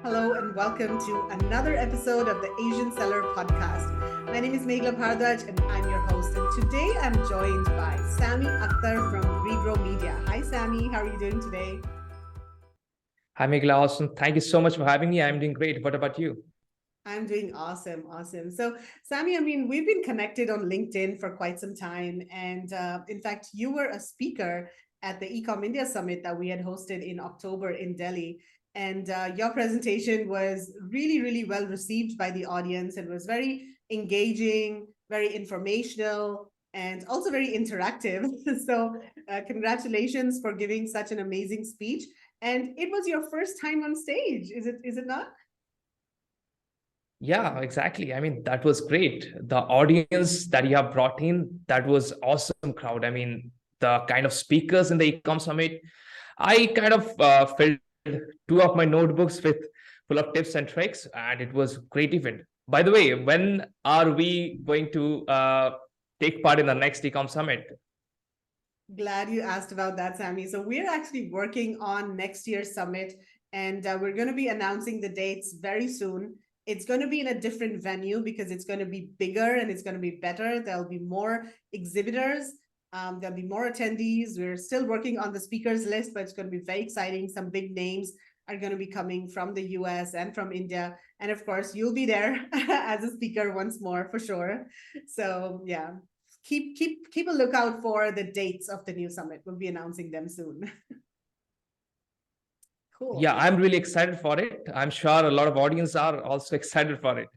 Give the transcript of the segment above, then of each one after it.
Hello and welcome to another episode of the Asian Seller Podcast. My name is Meghla Bharadwaj and I'm your host. And today I'm joined by Sammy Akhtar from Regrow Media. Hi, Sammy. How are you doing today? Hi, Megla. Awesome. Thank you so much for having me. I'm doing great. What about you? I'm doing awesome. Awesome. So, Sammy, we've been connected on LinkedIn for quite some time. And in fact, you were a speaker at the Ecom India Summit that we had hosted in October in Delhi. And your presentation was really, really well received by the audience and was very engaging, very informational, and also very interactive. So, congratulations for giving such an amazing speech. And it was your first time on stage, is it? Is it not? Yeah, exactly. I mean, that was great. The audience that you have brought in, that was awesome crowd. I mean, the kind of speakers in the Ecom Summit, I kind of filled two of my notebooks with full of tips and tricks, and it was great event. By the way, when are we going to take part in the next Ecom Summit? Glad you asked about that, Sammy. So we're actually working on next year's summit, and we're going to be announcing the dates very soon. It's going to be in a different venue because it's going to be bigger and it's going to be better. There'll be more exhibitors. There'll be more attendees. We're still working on the speakers list, but it's going to be very exciting. Some big names are going to be coming from the US and from India. And of course, you'll be there as a speaker once more for sure. So yeah, keep a lookout for the dates of the new summit. We'll be announcing them soon. Yeah, Cool. I'm really excited for it. I'm sure a lot of audience are also excited for it.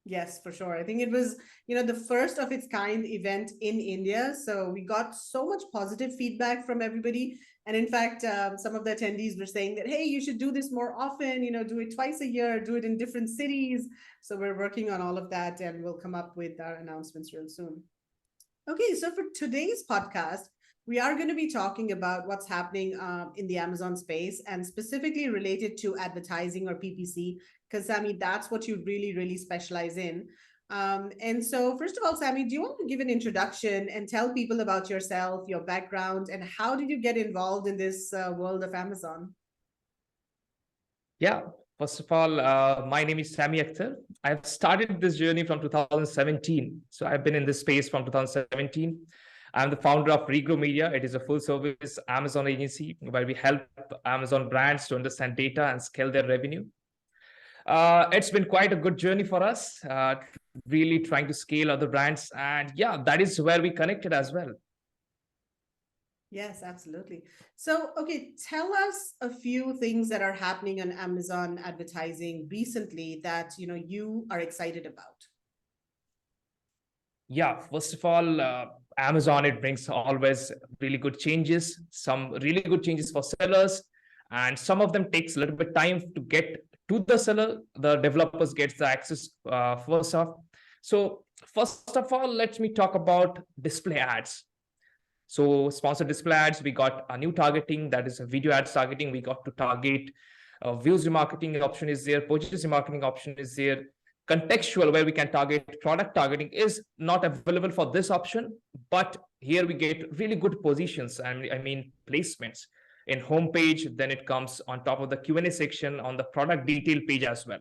Yes, for sure. I think it was, the first of its kind event in India. So we got so much positive feedback from everybody. And in fact, some of the attendees were saying that, hey, you should do this more often, do it twice a year, do it in different cities. So we're working on all of that and we'll come up with our announcements real soon. Okay, so for today's podcast, we are going to be talking about what's happening in the Amazon space and specifically related to advertising or PPC, because Sammy, that's what you really, really specialize in. And so, first of all, Sammy, do you want to give an introduction and tell people about yourself, your background, and how did you get involved in this world of Amazon? Yeah, first of all, my name is Sammy Akhtar. I've started this journey from 2017. So I've been in this space from 2017. I'm the founder of Regrow Media. It is a full service Amazon agency where we help Amazon brands to understand data and scale their revenue. It's been quite a good journey for us, really trying to scale other brands. And yeah, that is where we connected as well. Yes, absolutely. So, okay, tell us a few things that are happening on Amazon advertising recently that you are excited about. Yeah, first of all, Amazon, it brings always really good changes, some really good changes for sellers, and some of them takes a little bit time to get to the seller. The developers gets the access first off. So first of all, let me talk about display ads. So sponsored display ads, we got a new targeting, that is a video ads targeting. We got to target views remarketing option is there, purchase remarketing option is there, contextual where we can target product targeting is not available for this option, but here we get really good positions. I mean placements in homepage, then it comes on top of the Q&A section on the product detail page as well.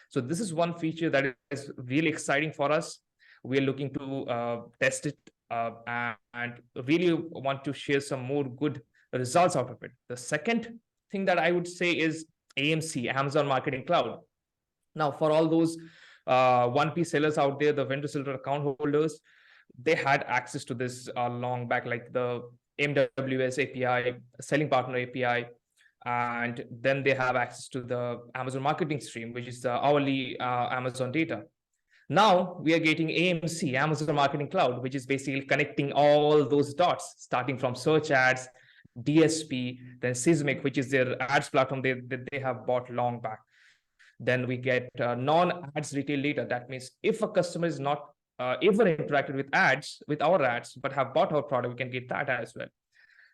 So this is one feature that is really exciting for us. We are looking to test it and really want to share some more good results out of it. The second thing that I would say is AMC, Amazon Marketing Cloud. Now, for all those 1P sellers out there, the vendor seller account holders, they had access to this long back, like the MWS API, selling partner API, and then they have access to the Amazon marketing stream, which is the hourly Amazon data. Now we are getting AMC, Amazon Marketing Cloud, which is basically connecting all those dots, starting from search ads, DSP, then Sysmic, which is their ads platform they have bought long back. Then we get non-ads retail data. That means if a customer is not ever interacted with ads, with our ads, but have bought our product, we can get that as well.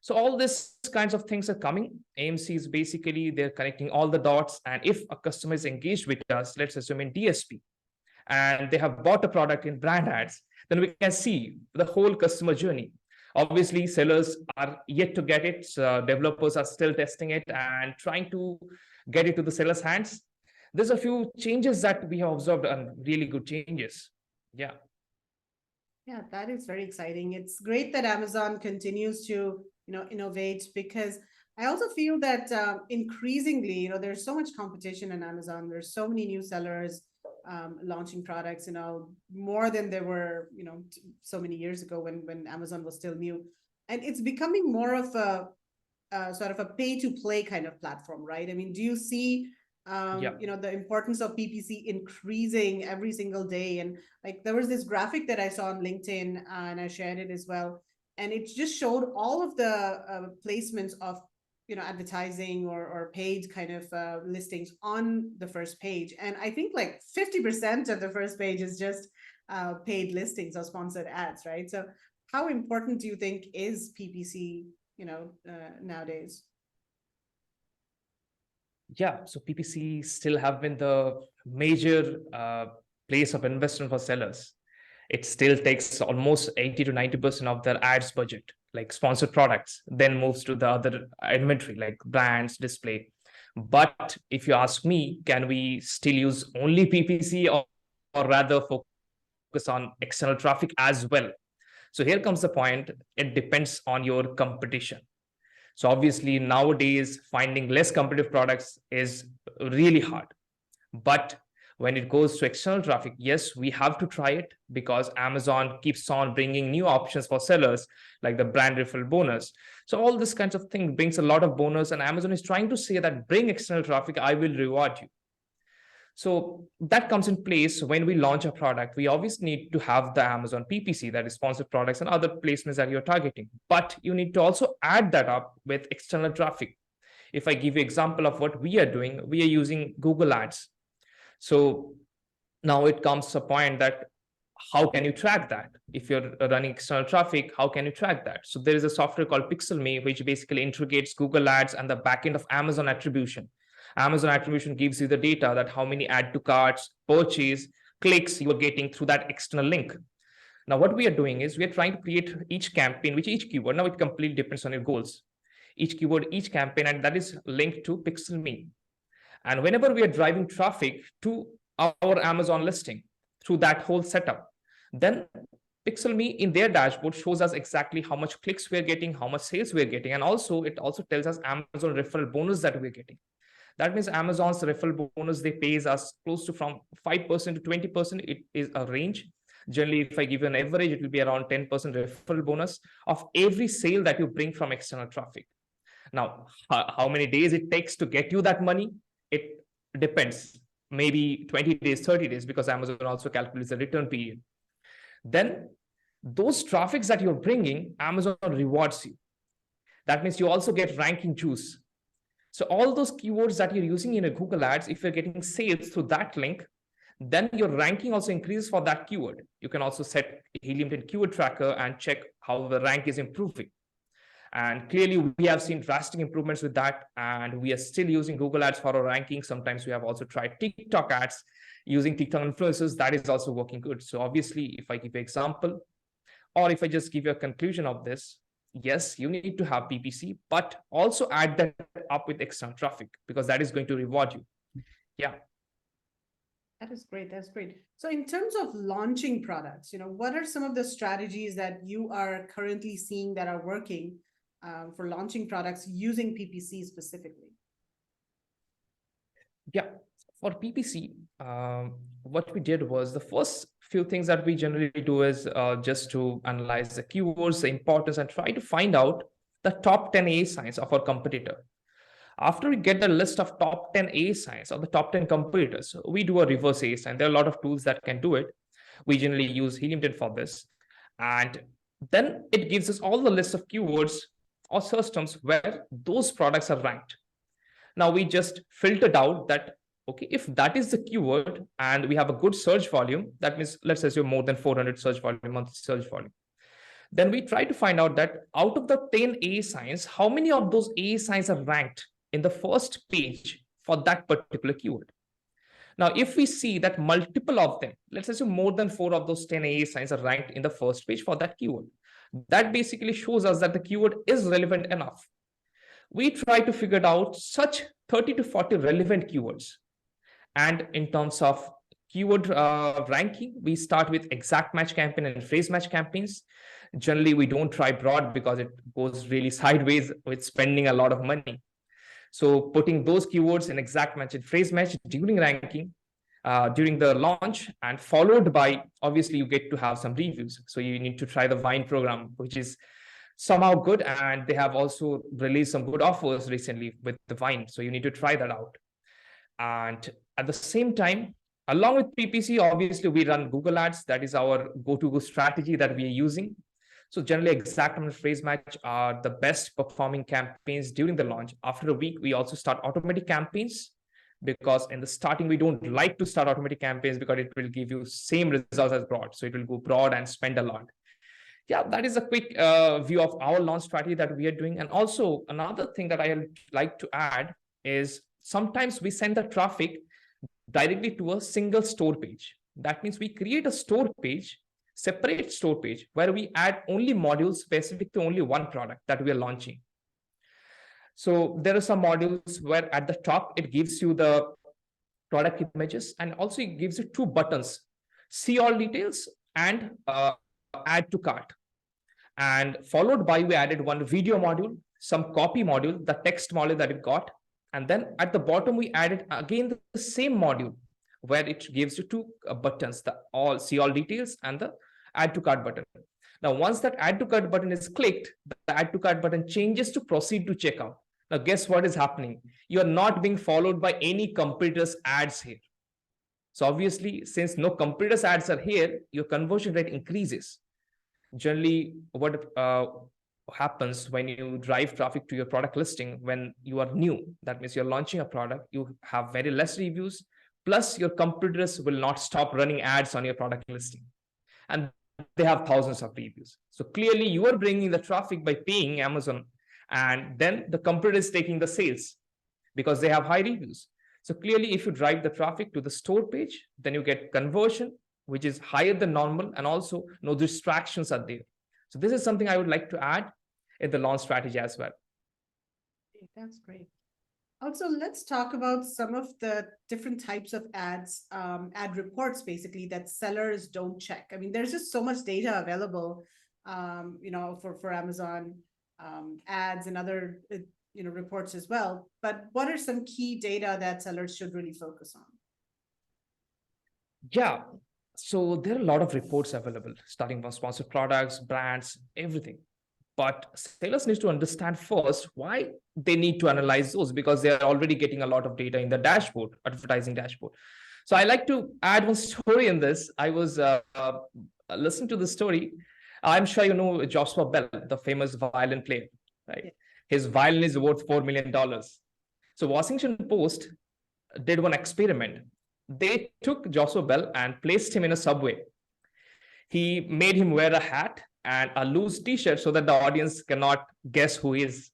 So all these kinds of things are coming. AMC is basically they're connecting all the dots. And if a customer is engaged with us, let's assume in DSP, and they have bought a product in brand ads, then we can see the whole customer journey. Obviously, sellers are yet to get it. Developers are still testing it and trying to get it to the seller's hands. There's a few changes that we have observed, and really good changes. Yeah. Yeah, that is very exciting. It's great that Amazon continues to, innovate, because I also feel that increasingly, there's so much competition in Amazon. There's so many new sellers launching products, more than there were, so many years ago when Amazon was still new. And it's becoming more of a sort of a pay to play kind of platform, right? I mean, do you see Yeah. the importance of PPC increasing every single day? And like, there was this graphic that I saw on LinkedIn, and I shared it as well, and it just showed all of the placements of advertising or paid kind of listings on the first page. And I think like 50% of the first page is just paid listings or sponsored ads, right? So how important do you think is PPC nowadays? Yeah, so PPC still have been the major place of investment for sellers. It still takes almost 80 to 90% of their ads budget, like sponsored products, then moves to the other inventory like brands, display. But if you ask me, can we still use only PPC, or rather focus on external traffic as well? So here comes the point. It depends on your competition. So obviously nowadays finding less competitive products is really hard. But when it goes to external traffic, yes, we have to try it, because Amazon keeps on bringing new options for sellers, like the brand referral bonus. So all this kinds of thing brings a lot of bonus, and Amazon is trying to say that bring external traffic, I will reward you. So that comes in place when we launch a product. We obviously need to have the Amazon PPC, that is sponsored products and other placements that you're targeting. But you need to also add that up with external traffic. If I give you an example of what we are doing, we are using Google Ads. So now it comes to a point that how can you track that? If you're running external traffic, how can you track that? So there is a software called PixelMe, which basically integrates Google Ads and the backend of Amazon attribution. Amazon attribution gives you the data that how many add to carts, purchase, clicks you are getting through that external link. Now, what we are doing is we are trying to create each campaign, which each keyword, now it completely depends on your goals. Each keyword, each campaign, and that is linked to PixelMe. And whenever we are driving traffic to our Amazon listing through that whole setup, then PixelMe in their dashboard shows us exactly how much clicks we're getting, how much sales we're getting, and also it also tells us Amazon referral bonus that we're getting. That means Amazon's referral bonus, they pays us close to from 5% to 20%. It is a range. Generally, if I give you an average, it will be around 10% referral bonus of every sale that you bring from external traffic. Now, how many days it takes to get you that money? It depends. Maybe 20 days, 30 days, because Amazon also calculates the return period. Then those traffics that you're bringing, Amazon rewards you. That means you also get ranking juice. So all those keywords that you're using in a Google Ads, if you're getting sales through that link, then your ranking also increases for that keyword. You can also set Helium 10 keyword tracker and check how the rank is improving. And clearly, we have seen drastic improvements with that. And we are still using Google Ads for our ranking. Sometimes we have also tried TikTok ads using TikTok influencers. That is also working good. So obviously, if I give an example, or if I just give you a conclusion of this, yes, you need to have PPC, but also add that up with external traffic, because that is going to reward you. Yeah. That is great. That's great. So in terms of launching products, what are some of the strategies that you are currently seeing that are working for launching products using PPC specifically? Yeah. For PPC, what we did was the first few things that we generally do is just to analyze the keywords, the importance, and try to find out the top 10 A signs of our competitor. After we get the list of top 10 A signs of the top 10 competitors, we do a reverse A sign. There are a lot of tools that can do it. We generally use Helium 10 for this. And then it gives us all the list of keywords or search terms where those products are ranked. Now we just filtered out that, okay, if that is the keyword and we have a good search volume, that means let's assume more than 400 search volume, monthly search volume. Then we try to find out that out of the 10 A signs, how many of those A signs are ranked in the first page for that particular keyword. Now, if we see that multiple of them, let's assume more than 4 of those 10 A signs are ranked in the first page for that keyword, that basically shows us that the keyword is relevant enough. We try to figure out such 30 to 40 relevant keywords. And in terms of keyword ranking, we start with exact match campaign and phrase match campaigns. Generally, we don't try broad because it goes really sideways with spending a lot of money. So putting those keywords in exact match and phrase match during ranking, during the launch, and followed by, obviously, you get to have some reviews. So you need to try the Vine program, which is somehow good. And they have also released some good offers recently with the Vine. So you need to try that out. And at the same time, along with PPC, obviously, we run Google Ads. That is our go-to strategy that we are using. So generally, exact and phrase match are the best performing campaigns during the launch. After a week, we also start automatic campaigns, because in the starting, we don't like to start automatic campaigns because it will give you same results as broad. So it will go broad and spend a lot. Yeah, that is a quick view of our launch strategy that we are doing. And also another thing that I like to add is sometimes we send the traffic directly to a single store page. That means we create a store page, separate store page, where we add only modules specific to only one product that we are launching. So there are some modules where at the top, it gives you the product images, and also it gives you two buttons, see all details and add to cart. And followed by, we added one video module, some copy module, the text module that it got. And then at the bottom, we added again the same module where it gives you two buttons, the all see all details and the add to cart button. Now, once that add to cart button is clicked, the add to cart button changes to proceed to checkout. Now, guess what is happening? You are not being followed by any competitors' ads here. So obviously, since no competitors' ads are here, your conversion rate increases. Generally, what happens when you drive traffic to your product listing when you are new, that means you're launching a product, you have very less reviews, plus your competitors will not stop running ads on your product listing. And they have thousands of reviews. So clearly you are bringing the traffic by paying Amazon, and then the competitor is taking the sales because they have high reviews. So clearly, if you drive the traffic to the store page, then you get conversion, which is higher than normal, and also no distractions are there. So this is something I would like to add in the launch strategy as well. That's great. Also, let's talk about some of the different types of ads, ad reports, basically, that sellers don't check. I mean, there's just so much data available, for Amazon ads and other, reports as well. But what are some key data that sellers should really focus on? Yeah. So there are a lot of reports available, starting from sponsored products, brands, everything. But sellers need to understand first why they need to analyze those, because they are already getting a lot of data in the dashboard, advertising dashboard. So I like to add one story in this. I was listening to the story. I'm sure you know Joshua Bell, the famous violin player, right? Yeah. His violin is worth $4 million. So Washington Post did one experiment. They took Joshua Bell and placed him in a subway. He made him wear a hat and a loose t-shirt so that the audience cannot guess who he is.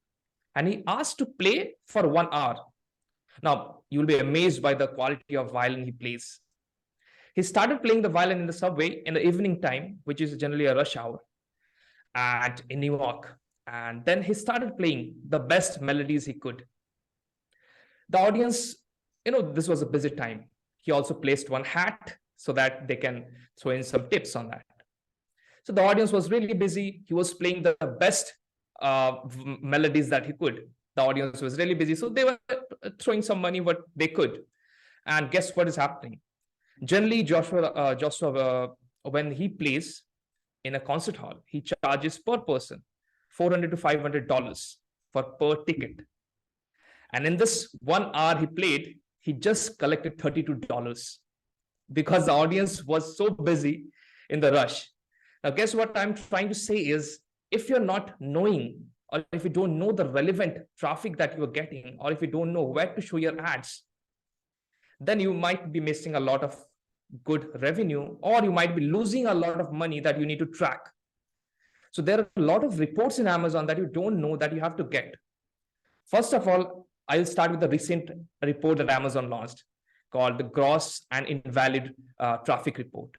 And he asked to play for 1 hour. Now, you'll be amazed by the quality of violin he plays. He started playing the violin in the subway in the evening time, which is generally a rush hour, and in New York. And then he started playing the best melodies he could. The audience, this was a busy time. He also placed one hat so that they can throw in some tips on that. So the audience was really busy. He was playing the best melodies that he could. The audience was really busy. So they were throwing some money what they could. And guess what is happening? Generally, Joshua, when he plays in a concert hall, he charges per person $400 to $500 for per ticket. And in this 1 hour he played, he just collected $32 because the audience was so busy in the rush. Now, guess what I'm trying to say is, if you're not knowing, or if you don't know the relevant traffic that you're getting, or if you don't know where to show your ads, then you might be missing a lot of good revenue, or you might be losing a lot of money that you need to track. So there are a lot of reports in Amazon that you don't know that you have to get. First of all, I'll start with the recent report that Amazon launched called the Gross and Invalid Traffic Report.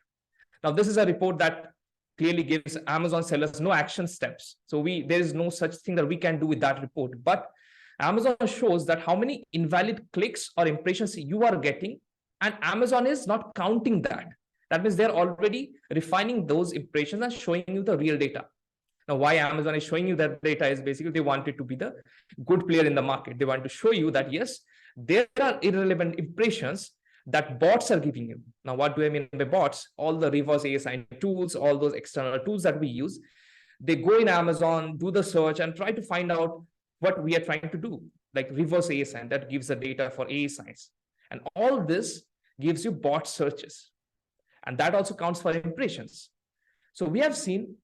Now, this is a report that clearly gives Amazon sellers no action steps. So there is no such thing that we can do with that report. But Amazon shows that how many invalid clicks or impressions you are getting And Amazon is not counting that. That means they're already refining those impressions and showing you the real data. Now, why Amazon is showing you that data is basically they wanted to be the good player in the market. They want to show you that, yes, there are irrelevant impressions that bots are giving you. Now, what do I mean by bots? All the reverse ASI tools, all those external tools that we use, they go in Amazon, do the search, and try to find out what we are trying to do, like reverse ASI that gives the data for ASIs. And all this gives you bot searches. And that also counts for impressions. So we have seen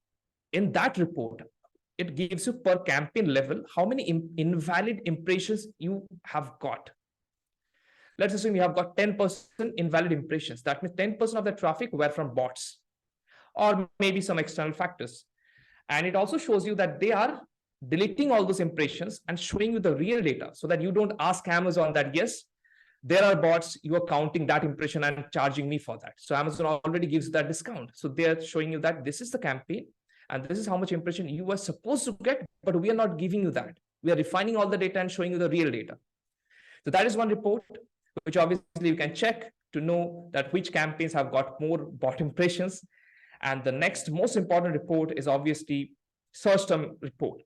in that report, it gives you per campaign level how many invalid impressions you have got. Let's assume you have got 10% invalid impressions. That means 10% of the traffic were from bots or maybe some external factors. And it also shows you that they are deleting all those impressions and showing you the real data so that you don't ask Amazon that, yes, there are bots, you are counting that impression and charging me for that. So Amazon already gives that discount. So they're showing you that this is the campaign and this is how much impression you were supposed to get, but we are not giving you that. We are refining all the data and showing you the real data. So that is one report, which obviously you can check to know that which campaigns have got more bot impressions. And the next most important report is obviously search term report,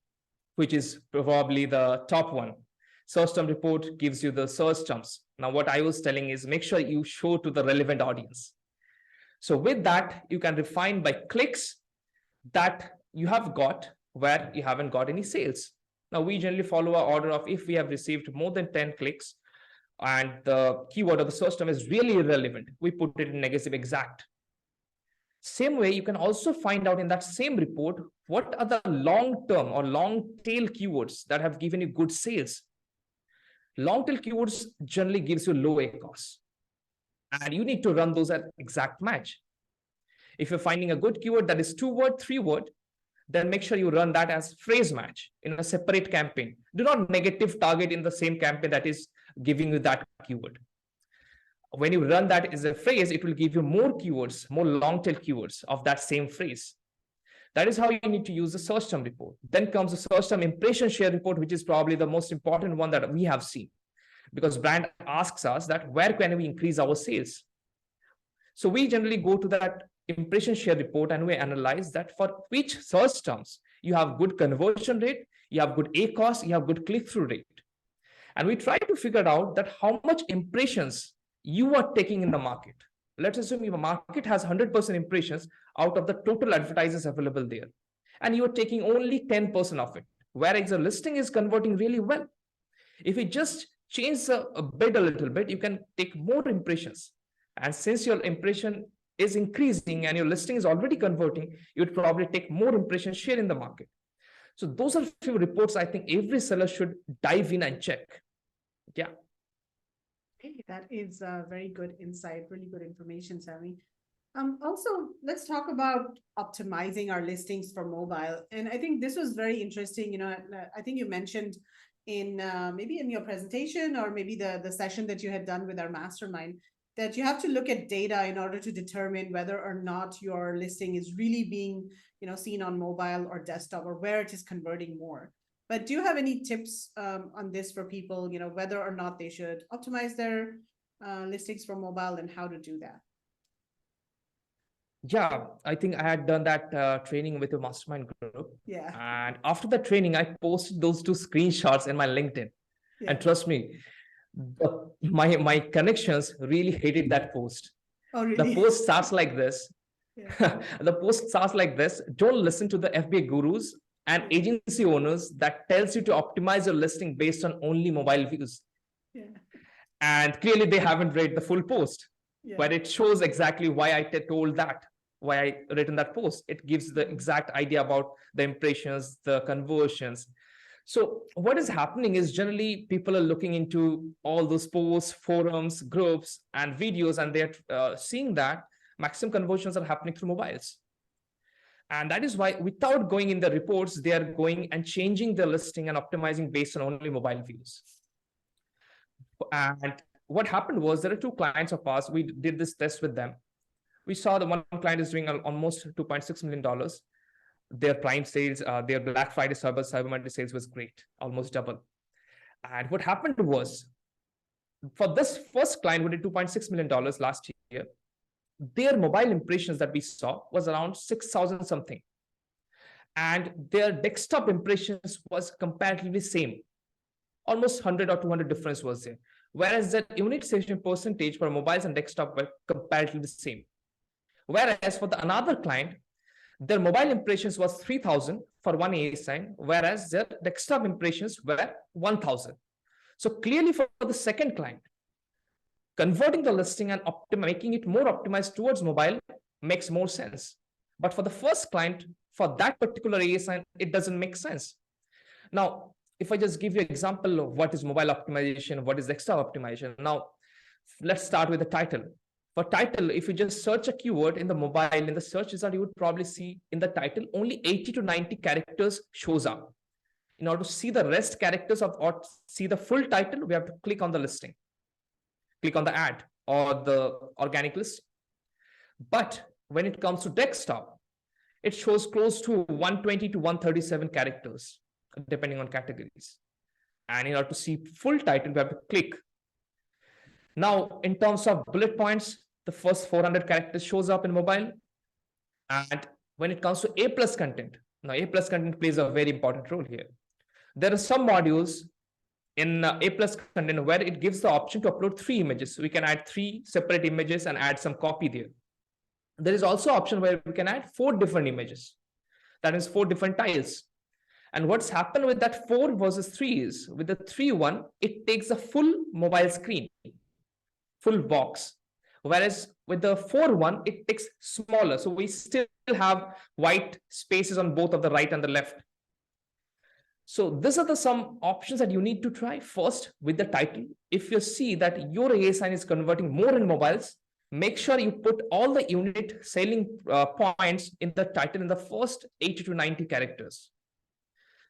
which is probably the top one. Search term report gives you the search terms. Now, what I was telling is make sure you show to the relevant audience. So with that, you can refine by clicks that you have got where you haven't got any sales. Now, we generally follow our order of if we have received more than 10 clicks and the keyword of the search term is really irrelevant, we put it in negative exact. Same way, you can also find out in that same report what are the long-term or long-tail keywords that have given you good sales. Long-tail keywords generally gives you low ACoS, and you need to run those at exact match. If you're finding a good keyword that is 2-word, 3-word, then make sure you run that as phrase match in a separate campaign. Do not negative target in the same campaign that is giving you that keyword. When you run that as a phrase, it will give you more keywords, more long-tail keywords of that same phrase. That is how you need to use the search term report. Then comes the search term impression share report, which is probably the most important one that we have seen, because brand asks us that where can we increase our sales? So we generally go to that impression share report and we analyze that for which search terms you have good conversion rate, you have good ACoS, you have good click-through rate. And we try to figure out that how much impressions you are taking in the market. Let's assume your market has 100% impressions out of the total advertisers available there, and you are taking only 10% of it, whereas the listing is converting really well. If you just change a bid a little bit, you can take more impressions. And since your impression is increasing and your listing is already converting, you would probably take more impression share in the market. So those are a few reports I think every seller should dive in and check. Yeah. Okay, that is a very good insight, really good information, Sammy. Also, let's talk about optimizing our listings for mobile. And I think this was very interesting. I think you mentioned in maybe in your presentation or maybe the session that you had done with our mastermind that you have to look at data in order to determine whether or not your listing is really being, seen on mobile or desktop or where it is converting more. But do you have any tips on this for people, whether or not they should optimize their listings for mobile and how to do that? Yeah, I think I had done that training with a mastermind group. Yeah. And after the training, I posted those 2 screenshots in my LinkedIn. Yeah. And trust me, my connections really hated that post. Oh, really? The post starts like this. Yeah. The post starts like this. Don't listen to the FBA gurus and agency owners that tells you to optimize your listing based on only mobile views. Yeah. And clearly they haven't read the full post, but it shows exactly why I told that, why I written that post. It gives the exact idea about the impressions, the conversions. So what is happening is generally people are looking into all those posts, forums, groups, and videos, and they're seeing that maximum conversions are happening through mobiles. And that is why, without going in the reports, they are going and changing the listing and optimizing based on only mobile views. And what happened was there are 2 clients of ours. We did this test with them. We saw the one client is doing almost $2.6 million. Their Prime sales, their Black Friday, Cyber Monday sales was great, almost double. And what happened was for this first client who did $2.6 million last year, their mobile impressions that we saw was around 6,000 something. And their desktop impressions was comparatively same. Almost 100 or 200 difference was there. Whereas the unit session percentage for mobiles and desktop were comparatively the same. Whereas for the another client, their mobile impressions was 3,000 for one AA sign, whereas their desktop impressions were 1,000. So clearly for the second client, converting the listing and making it more optimized towards mobile makes more sense. But for the first client, for that particular AA sign, it doesn't make sense. Now, if I just give you an example of what is mobile optimization, what is desktop optimization. Now, let's start with the title. For title, if you just search a keyword in the mobile, in the search result, you would probably see in the title only 80 to 90 characters shows up. In order to see the rest characters of or see the full title, we have to click on the listing, click on the ad or the organic list. But when it comes to desktop, it shows close to 120 to 137 characters, depending on categories. And in order to see full title, we have to click. Now, in terms of bullet points, the first 400 characters shows up in mobile. And when it comes to A+ content, now A+ content plays a very important role here. There are some modules in A+ content where it gives the option to upload 3 images. So we can add 3 separate images and add some copy there. There is also option where we can add 4 different images. That is 4 different tiles. And what's happened with that 4 versus 3 is with the 3 one, it takes a full mobile screen, full box. Whereas with the 4 one, it takes smaller. So we still have white spaces on both of the right and the left. So these are some options that you need to try first with the title. If you see that your AA sign is converting more in mobiles, make sure you put all the unit selling points in the title in the first 80 to 90 characters.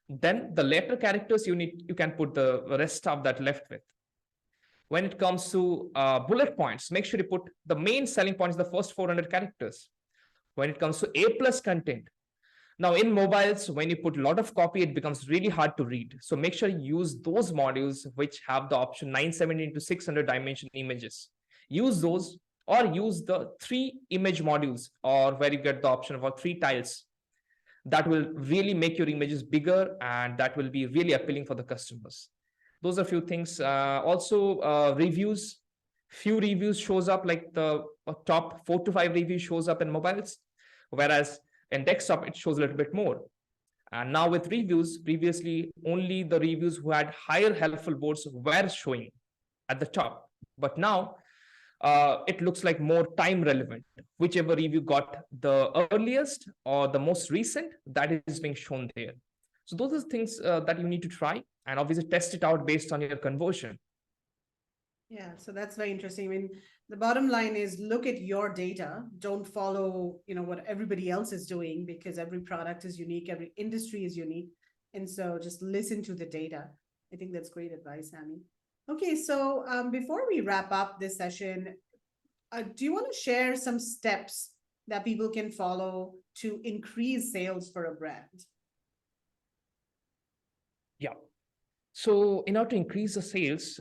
Then the later characters you can put the rest of that left with. When it comes to bullet points, make sure you put the main selling points the first 400 characters. When it comes to A+ content, now in mobiles, when you put a lot of copy, it becomes really hard to read. So make sure you use those modules which have the option 970 into 600 dimension images. Use those or use the 3 image modules or where you get the option for 3 tiles. That will really make your images bigger and that will be really appealing for the customers. Those are a few things. Also, reviews. Few reviews shows up like the top 4 to 5 reviews shows up in mobiles, whereas in desktop, it shows a little bit more. And now with reviews, previously only the reviews who had higher helpful boards were showing at the top. But now it looks like more time relevant. Whichever review got the earliest or the most recent, that is being shown there. So those are things that you need to try and obviously test it out based on your conversion. Yeah, so that's very interesting. I mean, the bottom line is look at your data. Don't follow, what everybody else is doing because every product is unique, every industry is unique. And so just listen to the data. I think that's great advice, Sammy. Okay, so before we wrap up this session, do you want to share some steps that people can follow to increase sales for a brand? Yeah. So in order to increase the sales,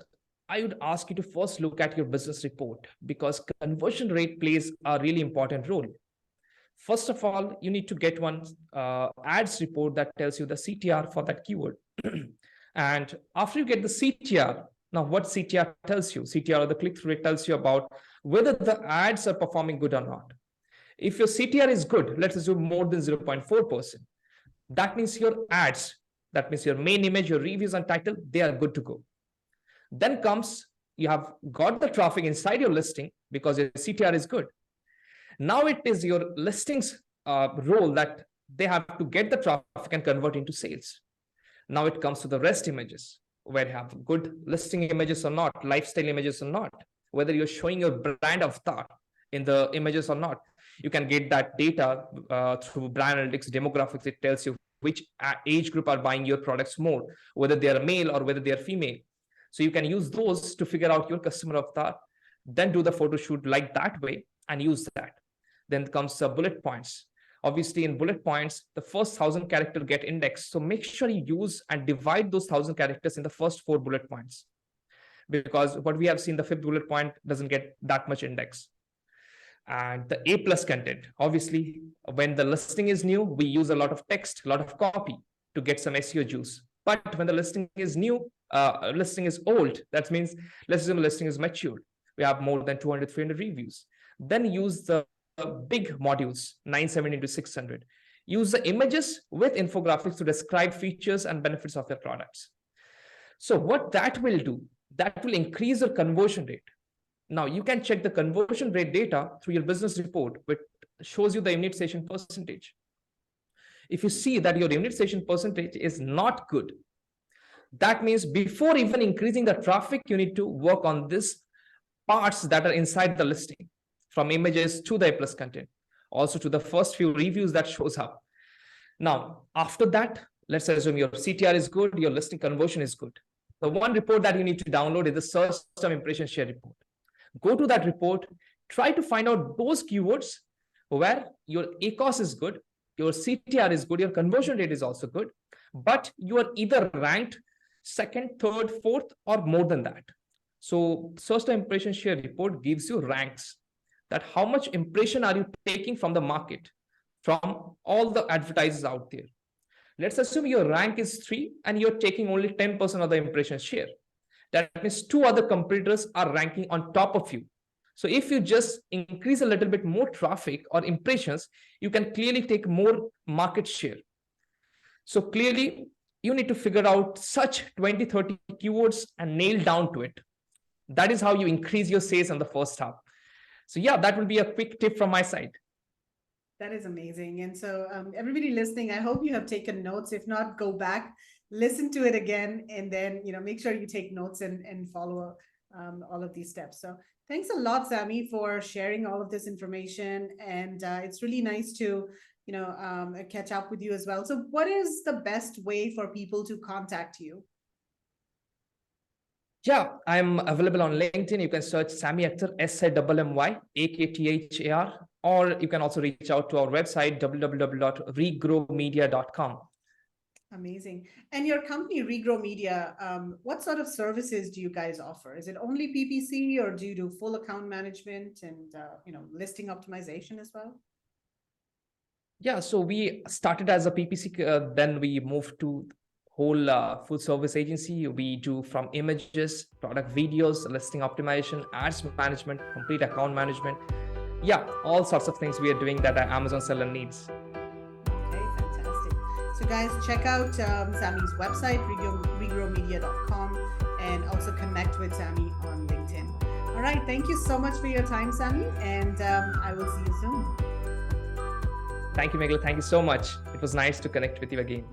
I would ask you to first look at your business report because conversion rate plays a really important role. First of all, you need to get one ads report that tells you the CTR for that keyword. And after you get the CTR, now what CTR tells you? CTR or the click-through rate tells you about whether the ads are performing good or not. If your CTR is good, let's assume more than 0.4%, that means your ads, that means your main image, your reviews and title, they are good to go. Then comes, you have got the traffic inside your listing because your CTR is good. Now it is your listings role that they have to get the traffic and convert into sales. Now it comes to the rest images where you have good listing images or not, lifestyle images or not, whether you're showing your brand avatar in the images or not. You can get that data through brand analytics, demographics. It tells you which age group are buying your products more, whether they are male or whether they are female. So you can use those to figure out your customer avatar, then do the photo shoot like that way and use that. Then comes bullet points. Obviously in bullet points, the first 1,000 characters get indexed. So make sure you use and divide those 1,000 characters in the first 4 bullet points. because what we have seen, the fifth bullet point doesn't get that much index. And the A plus content, obviously, when the listing is new, we use a lot of text, a lot of copy to get some SEO juice. But when the listing is new, listing is old, that means let's assume the listing is matured. We have more than 200, 300 reviews. Then use the big modules, 970 to 600. Use the images with infographics to describe features and benefits of their products. So what that will do, that will increase your conversion rate. Now you can check the conversion rate data through your business report, which shows you the immunization percentage. If you see that your immunization percentage is not good, that means before even increasing the traffic, you need to work on these parts that are inside the listing, from images to the A plus content, also to the first few reviews that shows up. Now, after that, let's assume your CTR is good, your listing conversion is good. The one report that you need to download is the search term impression share report. Go to that report, try to find out those keywords where your ACOS is good, your CTR is good, your conversion rate is also good, but you are either ranked second, third, fourth, or more than that. So search term impression share report gives you ranks, that how much impression are you taking from the market, from all the advertisers out there. Let's assume your rank is 3 and you're taking only 10% of the impression share. That means 2 other competitors are ranking on top of you. So if you just increase a little bit more traffic or impressions, you can clearly take more market share. So clearly, you need to figure out such 20, 30 keywords and nail down to it. That is how you increase your sales in the first half. So yeah, that will be a quick tip from my side. That is amazing. And so everybody listening, I hope you have taken notes. If not, go back, listen to it again, and then, make sure you take notes and follow all of these steps. So thanks a lot, Sammy, for sharing all of this information. And it's really nice to, catch up with you as well. So what is the best way for people to contact you? Yeah, I'm available on LinkedIn. You can search Sammy Akhtar, SIMMY AKTHAR, or you can also reach out to our website, www.regrowmedia.com. Amazing. And your company, Regrow Media, what sort of services do you guys offer? Is it only PPC, or do you do full account management and, listing optimization as well? Yeah, so we started as a PPC, then we moved to whole full service agency. We do from images, product videos, listing optimization, ads management, complete account management. Yeah, all sorts of things we are doing that our Amazon seller needs. Okay, fantastic. So guys, check out Sammy's website, regrowmedia.com, and also connect with Sammy on LinkedIn. All right, thank you so much for your time, Sammy, and I will see you soon. Thank you, Meghla. Thank you so much. It was nice to connect with you again.